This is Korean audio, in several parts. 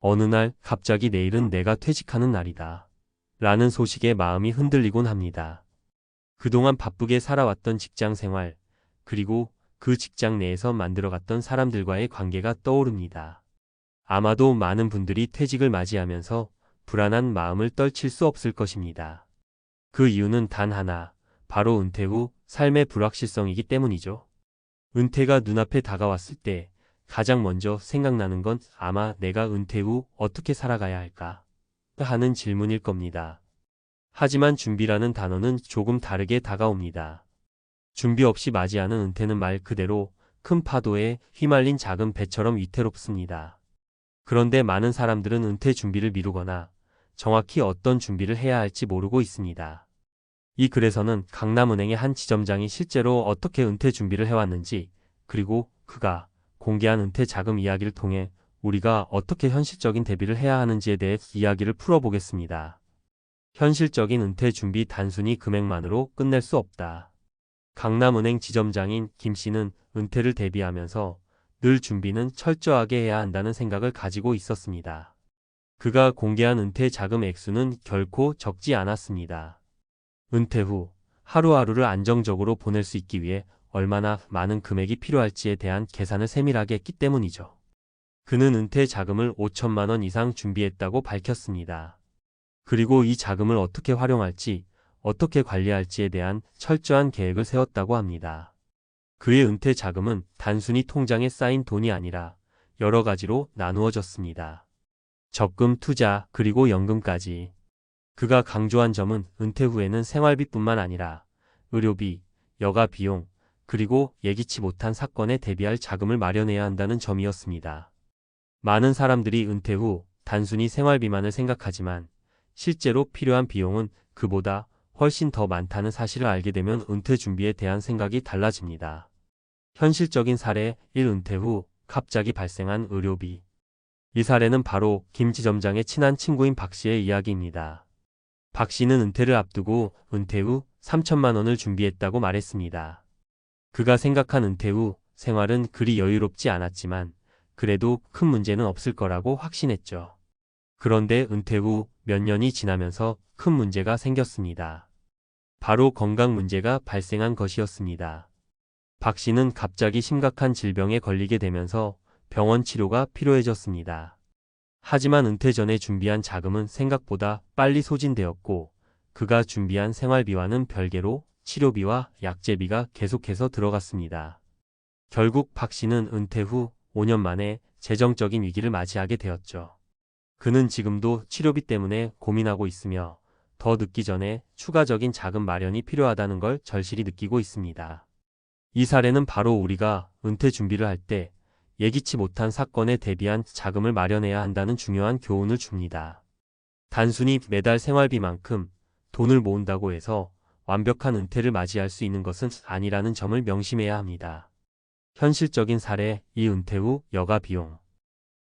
어느 날 갑자기 내일은 내가 퇴직하는 날이다. 라는 소식에 마음이 흔들리곤 합니다. 그동안 바쁘게 살아왔던 직장 생활, 그리고 그 직장 내에서 만들어갔던 사람들과의 관계가 떠오릅니다. 아마도 많은 분들이 퇴직을 맞이하면서 불안한 마음을 떨칠 수 없을 것입니다. 그 이유는 단 하나, 바로 은퇴 후 삶의 불확실성이기 때문이죠. 은퇴가 눈앞에 다가왔을 때 가장 먼저 생각나는 건 아마 내가 은퇴 후 어떻게 살아가야 할까 하는 질문일 겁니다. 하지만 준비라는 단어는 조금 다르게 다가옵니다. 준비 없이 맞이하는 은퇴는 말 그대로 큰 파도에 휘말린 작은 배처럼 위태롭습니다. 그런데 많은 사람들은 은퇴 준비를 미루거나 정확히 어떤 준비를 해야 할지 모르고 있습니다. 이 글에서는 강남은행의 한 지점장이 실제로 어떻게 은퇴 준비를 해왔는지, 그리고 그가 공개한 은퇴 자금 이야기를 통해 우리가 어떻게 현실적인 대비를 해야 하는지에 대해 이야기를 풀어보겠습니다. 현실적인 은퇴 준비, 단순히 금액만으로 끝낼 수 없다. 강남은행 지점장인 김 씨는 은퇴를 대비하면서 늘 준비는 철저하게 해야 한다는 생각을 가지고 있었습니다. 그가 공개한 은퇴 자금 액수는 결코 적지 않았습니다. 은퇴 후 하루하루를 안정적으로 보낼 수 있기 위해 얼마나 많은 금액이 필요할지에 대한 계산을 세밀하게 했기 때문이죠. 그는 은퇴 자금을 5천만 원 이상 준비했다고 밝혔습니다. 그리고 이 자금을 어떻게 활용할지, 어떻게 관리할지에 대한 철저한 계획을 세웠다고 합니다. 그의 은퇴 자금은 단순히 통장에 쌓인 돈이 아니라 여러 가지로 나누어졌습니다. 적금, 투자, 그리고 연금까지. 그가 강조한 점은 은퇴 후에는 생활비뿐만 아니라 의료비, 여가 비용, 그리고 예기치 못한 사건에 대비할 자금을 마련해야 한다는 점이었습니다. 많은 사람들이 은퇴 후 단순히 생활비만을 생각하지만 실제로 필요한 비용은 그보다 훨씬 더 많다는 사실을 알게 되면 은퇴 준비에 대한 생각이 달라집니다. 현실적인 사례 1. 은퇴 후 갑자기 발생한 의료비. 이 사례는 바로 김 지점장의 친한 친구인 박 씨의 이야기입니다. 박 씨는 은퇴를 앞두고 은퇴 후 3천만 원을 준비했다고 말했습니다. 그가 생각한 은퇴 후 생활은 그리 여유롭지 않았지만 그래도 큰 문제는 없을 거라고 확신했죠. 그런데 은퇴 후 몇 년이 지나면서 큰 문제가 생겼습니다. 바로 건강 문제가 발생한 것이었습니다. 박 씨는 갑자기 심각한 질병에 걸리게 되면서 병원 치료가 필요해졌습니다. 하지만 은퇴 전에 준비한 자금은 생각보다 빨리 소진되었고 그가 준비한 생활비와는 별개로 치료비와 약제비가 계속해서 들어갔습니다. 결국 박 씨는 은퇴 후 5년 만에 재정적인 위기를 맞이하게 되었죠. 그는 지금도 치료비 때문에 고민하고 있으며 더 늦기 전에 추가적인 자금 마련이 필요하다는 걸 절실히 느끼고 있습니다. 이 사례는 바로 우리가 은퇴 준비를 할 때 예기치 못한 사건에 대비한 자금을 마련해야 한다는 중요한 교훈을 줍니다. 단순히 매달 생활비만큼 돈을 모은다고 해서 완벽한 은퇴를 맞이할 수 있는 것은 아니라는 점을 명심해야 합니다. 현실적인 사례 2. 은퇴 후 여가 비용.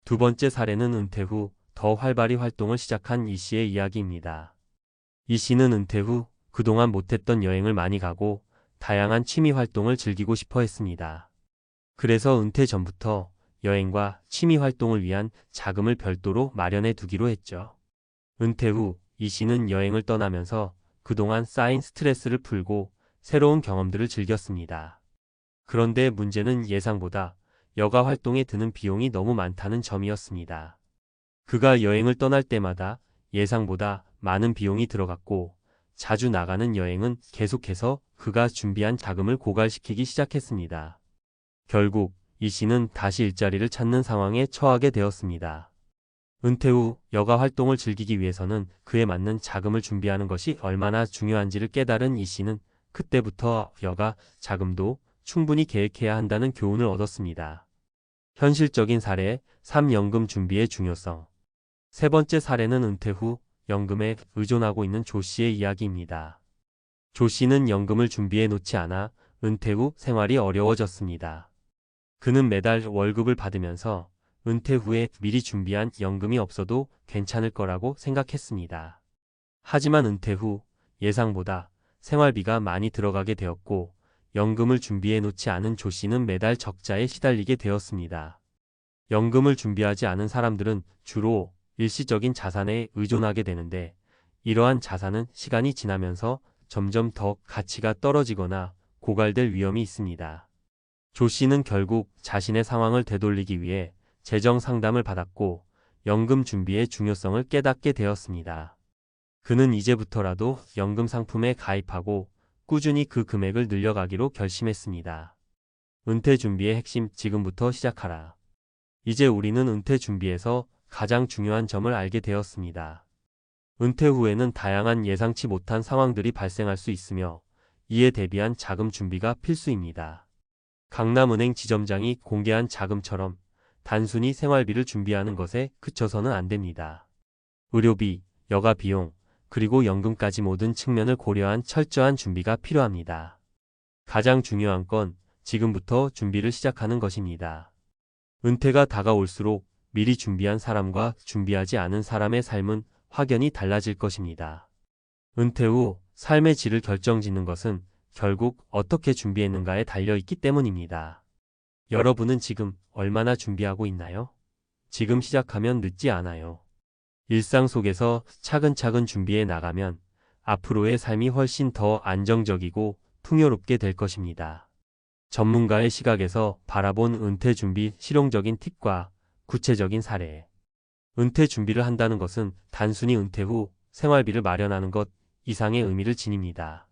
두 번째 사례는 은퇴 후 더 활발히 활동을 시작한 이 씨의 이야기입니다. 이 씨는 은퇴 후 그동안 못했던 여행을 많이 가고 다양한 취미 활동을 즐기고 싶어 했습니다. 그래서 은퇴 전부터 여행과 취미 활동을 위한 자금을 별도로 마련해 두기로 했죠. 은퇴 후 이 씨는 여행을 떠나면서 그동안 쌓인 스트레스를 풀고 새로운 경험들을 즐겼습니다. 그런데 문제는 예상보다 여가 활동에 드는 비용이 너무 많다는 점이었습니다. 그가 여행을 떠날 때마다 예상보다 많은 비용이 들어갔고 자주 나가는 여행은 계속해서 그가 준비한 자금을 고갈시키기 시작했습니다. 결국 이 씨는 다시 일자리를 찾는 상황에 처하게 되었습니다. 은퇴 후 여가 활동을 즐기기 위해서는 그에 맞는 자금을 준비하는 것이 얼마나 중요한지를 깨달은 이 씨는 그때부터 여가 자금도 충분히 계획해야 한다는 교훈을 얻었습니다. 현실적인 사례 3. 연금 준비의 중요성. 세 번째 사례는 은퇴 후 연금에 의존하고 있는 조 씨의 이야기입니다. 조 씨는 연금을 준비해 놓지 않아 은퇴 후 생활이 어려워졌습니다. 그는 매달 월급을 받으면서 은퇴 후에 미리 준비한 연금이 없어도 괜찮을 거라고 생각했습니다. 하지만 은퇴 후 예상보다 생활비가 많이 들어가게 되었고 연금을 준비해 놓지 않은 조 씨는 매달 적자에 시달리게 되었습니다. 연금을 준비하지 않은 사람들은 주로 일시적인 자산에 의존하게 되는데 이러한 자산은 시간이 지나면서 점점 더 가치가 떨어지거나 고갈될 위험이 있습니다. 조 씨는 결국 자신의 상황을 되돌리기 위해 재정 상담을 받았고 연금 준비의 중요성을 깨닫게 되었습니다. 그는 이제부터라도 연금 상품에 가입하고 꾸준히 그 금액을 늘려가기로 결심했습니다. 은퇴 준비의 핵심 지금부터 시작하라. 이제 우리는 은퇴 준비에서 가장 중요한 점을 알게 되었습니다. 은퇴 후에는 다양한 예상치 못한 상황들이 발생할 수 있으며 이에 대비한 자금 준비가 필수입니다. 강남은행 지점장이 공개한 자금처럼 단순히 생활비를 준비하는 것에 그쳐서는 안 됩니다. 의료비, 여가 비용, 그리고 연금까지 모든 측면을 고려한 철저한 준비가 필요합니다. 가장 중요한 건 지금부터 준비를 시작하는 것입니다. 은퇴가 다가올수록 미리 준비한 사람과 준비하지 않은 사람의 삶은 확연히 달라질 것입니다. 은퇴 후 삶의 질을 결정짓는 것은 결국 어떻게 준비했는가에 달려 있기 때문입니다. 여러분은 지금 얼마나 준비하고 있나요? 지금 시작하면 늦지 않아요. 일상 속에서 차근차근 준비해 나가면 앞으로의 삶이 훨씬 더 안정적이고 풍요롭게 될 것입니다. 전문가의 시각에서 바라본 은퇴 준비 실용적인 팁과 구체적인 사례. 은퇴 준비를 한다는 것은 단순히 은퇴 후 생활비를 마련하는 것 이상의 의미를 지닙니다.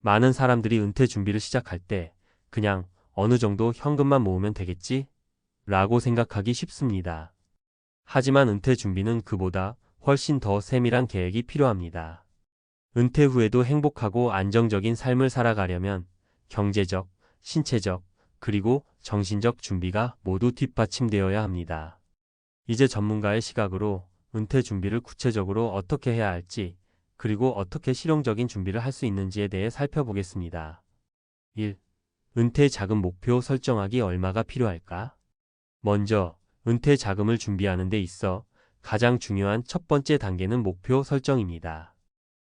많은 사람들이 은퇴 준비를 시작할 때 그냥 어느 정도 현금만 모으면 되겠지? 라고 생각하기 쉽습니다. 하지만 은퇴 준비는 그보다 훨씬 더 세밀한 계획이 필요합니다. 은퇴 후에도 행복하고 안정적인 삶을 살아가려면 경제적, 신체적, 그리고 정신적 준비가 모두 뒷받침되어야 합니다. 이제 전문가의 시각으로 은퇴 준비를 구체적으로 어떻게 해야 할지, 그리고 어떻게 실용적인 준비를 할 수 있는지에 대해 살펴보겠습니다. 1. 은퇴 자금 목표 설정하기 얼마가 필요할까? 먼저, 은퇴 자금을 준비하는 데 있어 가장 중요한 첫 번째 단계는 목표 설정입니다.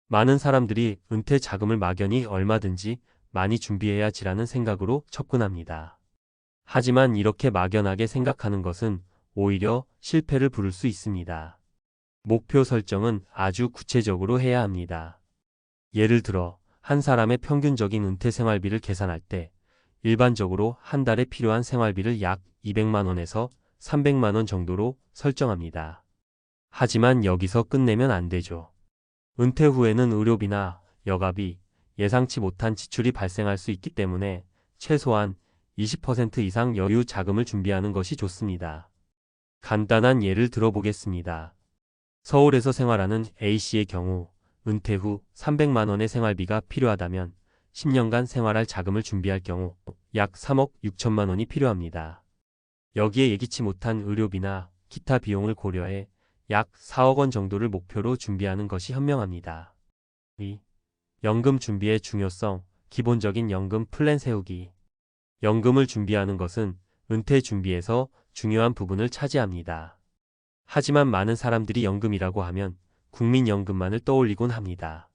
많은 사람들이 은퇴 자금을 막연히 얼마든지 많이 준비해야지라는 생각으로 접근합니다. 하지만 이렇게 막연하게 생각하는 것은 오히려 실패를 부를 수 있습니다. 목표 설정은 아주 구체적으로 해야 합니다. 예를 들어 한 사람의 평균적인 은퇴 생활비를 계산할 때 일반적으로 한 달에 필요한 생활비를 약 200만 원에서 300만 원 정도로 설정합니다. 하지만 여기서 끝내면 안 되죠. 은퇴 후에는 의료비나 여가비, 예상치 못한 지출이 발생할 수 있기 때문에 최소한 20% 이상 여유 자금을 준비하는 것이 좋습니다. 간단한 예를 들어보겠습니다. 서울에서 생활하는 A씨의 경우 은퇴 후 300만 원의 생활비가 필요하다면 10년간 생활할 자금을 준비할 경우 약 3억 6천만 원이 필요합니다. 여기에 예기치 못한 의료비나 기타 비용을 고려해 약 4억 원 정도를 목표로 준비하는 것이 현명합니다. 2. 연금 준비의 중요성, 기본적인 연금 플랜 세우기. 연금을 준비하는 것은 은퇴 준비에서 중요한 부분을 차지합니다. 하지만 많은 사람들이 연금이라고 하면 국민연금만을 떠올리곤 합니다.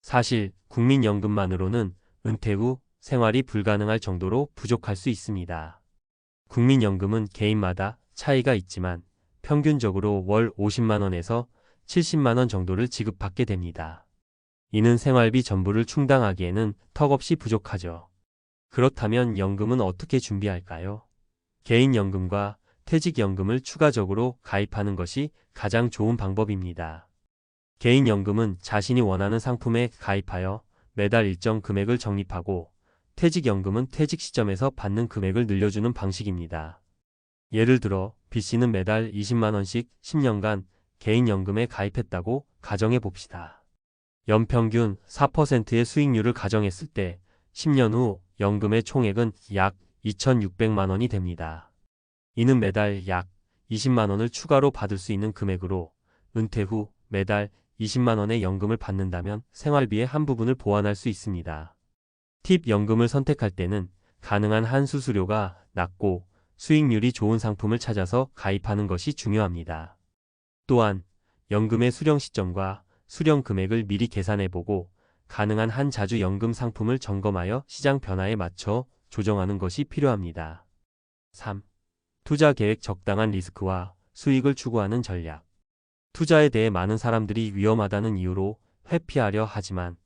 사실 국민연금만으로는 은퇴 후 생활이 불가능할 정도로 부족할 수 있습니다. 국민연금은 개인마다 차이가 있지만 평균적으로 월 50만 원에서 70만 원 정도를 지급받게 됩니다. 이는 생활비 전부를 충당하기에는 턱없이 부족하죠. 그렇다면 연금은 어떻게 준비할까요? 개인연금과 퇴직연금을 추가적으로 가입하는 것이 가장 좋은 방법입니다. 개인연금은 자신이 원하는 상품에 가입하여 매달 일정 금액을 적립하고 퇴직연금은 퇴직 시점에서 받는 금액을 늘려주는 방식입니다. 예를 들어 B씨는 매달 20만 원씩 10년간 개인연금에 가입했다고 가정해 봅시다. 연평균 4%의 수익률을 가정했을 때 10년 후 연금의 총액은 약 2,600만 원이 됩니다. 이는 매달 약 20만 원을 추가로 받을 수 있는 금액으로 은퇴 후 매달 20만 원의 연금을 받는다면 생활비의 한 부분을 보완할 수 있습니다. 팁 연금을 선택할 때는 가능한 한 수수료가 낮고 수익률이 좋은 상품을 찾아서 가입하는 것이 중요합니다. 또한 연금의 수령 시점과 수령 금액을 미리 계산해보고 가능한 한 자주 연금 상품을 점검하여 시장 변화에 맞춰 조정하는 것이 필요합니다. 3. 투자 계획 적당한 리스크와 수익을 추구하는 전략. 투자에 대해 많은 사람들이 위험하다는 이유로 회피하려 하지만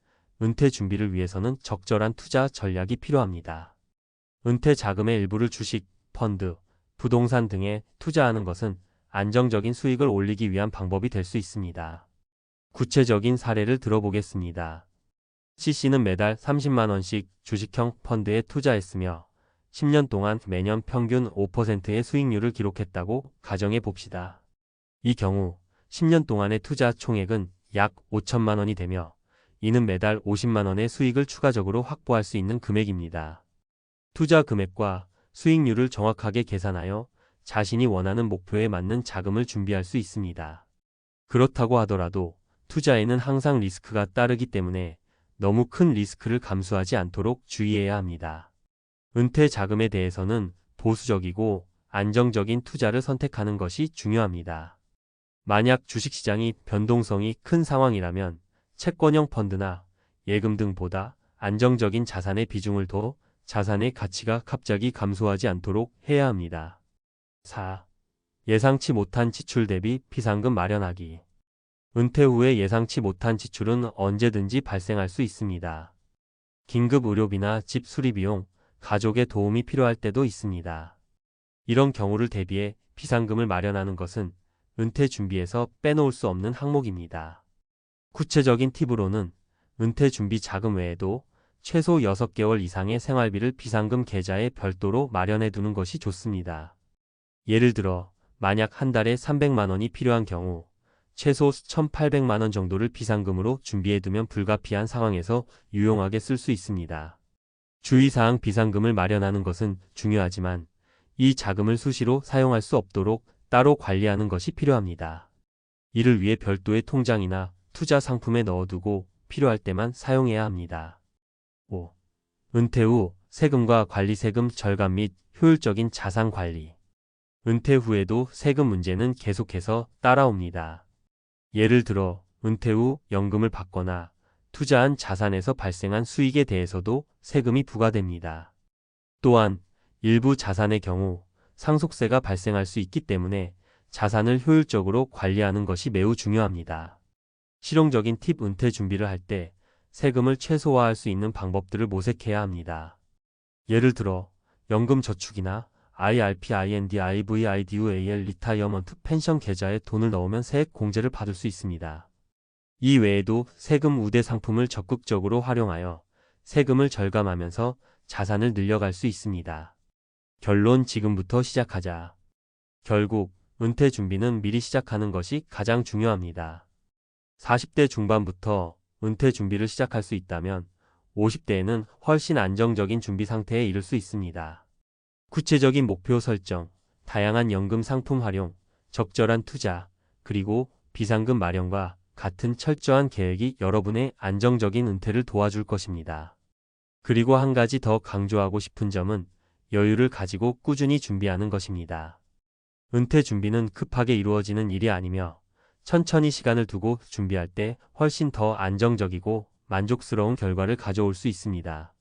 은퇴 준비를 위해서는 적절한 투자 전략이 필요합니다. 은퇴 자금의 일부를 주식, 펀드, 부동산 등에 투자하는 것은 안정적인 수익을 올리기 위한 방법이 될 수 있습니다. 구체적인 사례를 들어보겠습니다. C씨는 매달 30만 원씩 주식형 펀드에 투자했으며 10년 동안 매년 평균 5%의 수익률을 기록했다고 가정해 봅시다. 이 경우 10년 동안의 투자 총액은 약 5천만 원이 되며 이는 매달 50만 원의 수익을 추가적으로 확보할 수 있는 금액입니다. 투자 금액과 수익률을 정확하게 계산하여 자신이 원하는 목표에 맞는 자금을 준비할 수 있습니다. 그렇다고 하더라도 투자에는 항상 리스크가 따르기 때문에 너무 큰 리스크를 감수하지 않도록 주의해야 합니다. 은퇴 자금에 대해서는 보수적이고 안정적인 투자를 선택하는 것이 중요합니다. 만약 주식시장이 변동성이 큰 상황이라면 채권형 펀드나 예금 등보다 안정적인 자산의 비중을 둬 자산의 가치가 갑자기 감소하지 않도록 해야 합니다. 4. 예상치 못한 지출 대비 비상금 마련하기. 은퇴 후에 예상치 못한 지출은 언제든지 발생할 수 있습니다. 긴급 의료비나 집 수리 비용, 가족의 도움이 필요할 때도 있습니다. 이런 경우를 대비해 비상금을 마련하는 것은 은퇴 준비에서 빼놓을 수 없는 항목입니다. 구체적인 팁으로는 은퇴 준비 자금 외에도 최소 6개월 이상의 생활비를 비상금 계좌에 별도로 마련해 두는 것이 좋습니다. 예를 들어 만약 한 달에 300만 원이 필요한 경우 최소 1,800만 원 정도를 비상금으로 준비해 두면 불가피한 상황에서 유용하게 쓸 수 있습니다. 주의사항: 비상금을 마련하는 것은 중요하지만 이 자금을 수시로 사용할 수 없도록 따로 관리하는 것이 필요합니다. 이를 위해 별도의 통장이나 투자 상품에 넣어두고 필요할 때만 사용해야 합니다. 5. 은퇴 후 세금과 관리. 세금 절감 및 효율적인 자산 관리. 은퇴 후에도 세금 문제는 계속해서 따라옵니다. 예를 들어 은퇴 후 연금을 받거나 투자한 자산에서 발생한 수익에 대해서도 세금이 부과됩니다. 또한 일부 자산의 경우 상속세가 발생할 수 있기 때문에 자산을 효율적으로 관리하는 것이 매우 중요합니다. 실용적인 팁: 은퇴 준비를 할 때 세금을 최소화할 수 있는 방법들을 모색해야 합니다. 예를 들어 연금 저축이나 IRP, IND, IVI, DUAL, 리타이어먼트 펜션 계좌에 돈을 넣으면 세액 공제를 받을 수 있습니다. 이 외에도 세금 우대 상품을 적극적으로 활용하여 세금을 절감하면서 자산을 늘려갈 수 있습니다. 결론: 지금부터 시작하자. 결국 은퇴 준비는 미리 시작하는 것이 가장 중요합니다. 40대 중반부터 은퇴 준비를 시작할 수 있다면 50대에는 훨씬 안정적인 준비 상태에 이를 수 있습니다. 구체적인 목표 설정, 다양한 연금 상품 활용, 적절한 투자, 그리고 비상금 마련과 같은 철저한 계획이 여러분의 안정적인 은퇴를 도와줄 것입니다. 그리고 한 가지 더 강조하고 싶은 점은 여유를 가지고 꾸준히 준비하는 것입니다. 은퇴 준비는 급하게 이루어지는 일이 아니며 천천히 시간을 두고 준비할 때 훨씬 더 안정적이고 만족스러운 결과를 가져올 수 있습니다.